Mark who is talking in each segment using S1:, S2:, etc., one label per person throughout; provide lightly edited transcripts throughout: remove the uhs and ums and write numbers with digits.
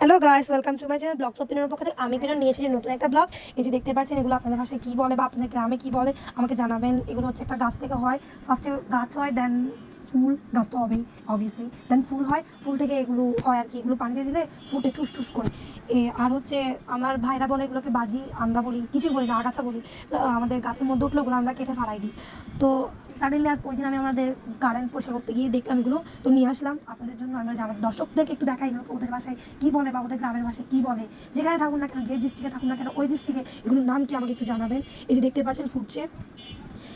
S1: Hello guys, welcome to my channel vlogs of পিনার পক্ষ থেকে আমি পিনার নিয়ে এসেছি নতুন একটা ব্লগ। এই যে দেখতে পাচ্ছেন, এগুলো আপনাদের ভাষায় কী বলে বা আপনাদের গ্রামে কী বলে আমাকে জানাবেন। এগুলো হচ্ছে একটা গাছ থেকে হয়, ফার্স্টে গাছ হয়, দেন ফুল, গাছ তো হবেই অবভিয়াসলি, দেন ফুল হয়, ফুল থেকে এগুলো হয় আর কি। এগুলো পানিতে দিলে ফুটে ঠুস ঠুস করে। আর হচ্ছে আমার ভাইরা বলে এগুলোকে বাজি, আমরা বলি কিছুই বলি না, আগাছা বলি। আমাদের গাছের মধ্যে উঠলো ওগুলো আমরা কেটে ফালাই দিই। তো সাডেনলি আজ ওই দিন আমি আমাদের গার্ডেন পরিষ্কার করতে গিয়ে দেখলাম এগুলো, তো নিয়ে আসলাম আপনাদের জন্য। আমরা যে আমার দর্শকদেরকে একটু দেখাই এগুলো ওদের বাসায় কী বলে বা ওদের গ্রামের ভাষায় কী বলে। যেখানে থাকুন না কেন, যে ডিস্ট্রিক্টে থাকুন না কেন, ওই ডিস্ট্রিক্টে এগুলোর নাম কি আমাকে একটু জানাবেন। এই যে দেখতে পাচ্ছেন ফুটছে,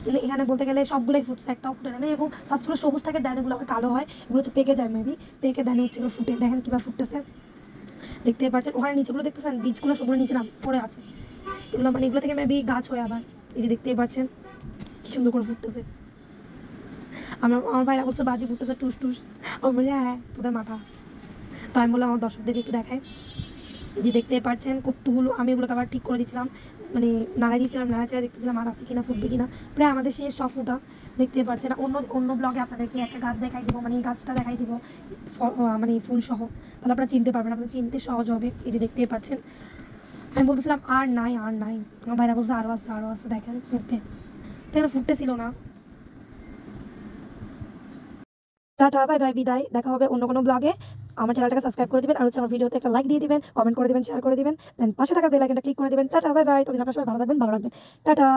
S1: কিন্তু এখানে বলতে গেলে সবগুলোই ফুটছে, একটাও ফুটে না। এরকম ফার্স্টগুলো সবুজ থাকে, দেন এগুলো আবার কালো হয়, এগুলো হচ্ছে পেকে যায় মেবি, পেকে দেন হচ্ছে এগুলো ফুটে। দেখেন কীভাবে ফুটতেছে, দেখতে পাচ্ছেন ওখানে নিচেগুলো দেখতেছেন, বীজগুলো সবগুলো নিচে নাম পড়ে আছে। এগুলো মানে এগুলো থেকে মেবি গাছ হয় আবার। এই যে দেখতেই পাচ্ছেন কী সুন্দর করে ফুটতেছে। আমার ভাইরা বলছে বাজি ফুটতেছে টুস টুস। ও বলে হ্যাঁ তোদের মাথা। তো আমি বললাম আমার দর্শকদেরকে একটু দেখায়। এই যে দেখতে পাচ্ছেন কতগুলো, আমি এগুলোকে আবার ঠিক করে দিচ্ছিলাম, মানে নাড়াই দিচ্ছিলাম, নাড়াচাড়া দেখতেছিলাম আর আছে কিনা, ফুটবে কিনা। প্রায় আমাদের শেষ সব ফুটা, দেখতে পাচ্ছেন। অন্য অন্য ব্লগে আপনাদেরকে একটা গাছ দেখাই দিব, মানে এই গাছটা দেখাই দিব মানে ফুল সহ, তাহলে আপনারা চিনতে পারবেন, আপনাদের চিনতে সহজ হবে। এই যে দেখতে পাচ্ছেন, আমি বলতেছিলাম আর নাই আর নাই, আমার ভাইরা বলছে আরও আছে আরও আছে, দেখেন ফুটবে। তো এখানে ফুটতেছিল না। টাটা, বাই বাই, বিদায়, দেখা হবে অন্য কোনো ব্লগে। আমার চ্যানেলটাকে সাবস্ক্রাইব করে দিবেন, আর হচ্ছে আমার ভিডিওতে একটা লাইক দিয়ে দিবেন, কমেন্ট করে দিবেন, শেয়ার করে দিবেন, দেন পাশে থাকা বেল আইকনটা ক্লিক করে দিবেন। টাটা, বাই বাই, ততদিন আপনারা সবাই ভালো থাকবেন, ভালো রাখবেন। টাটা।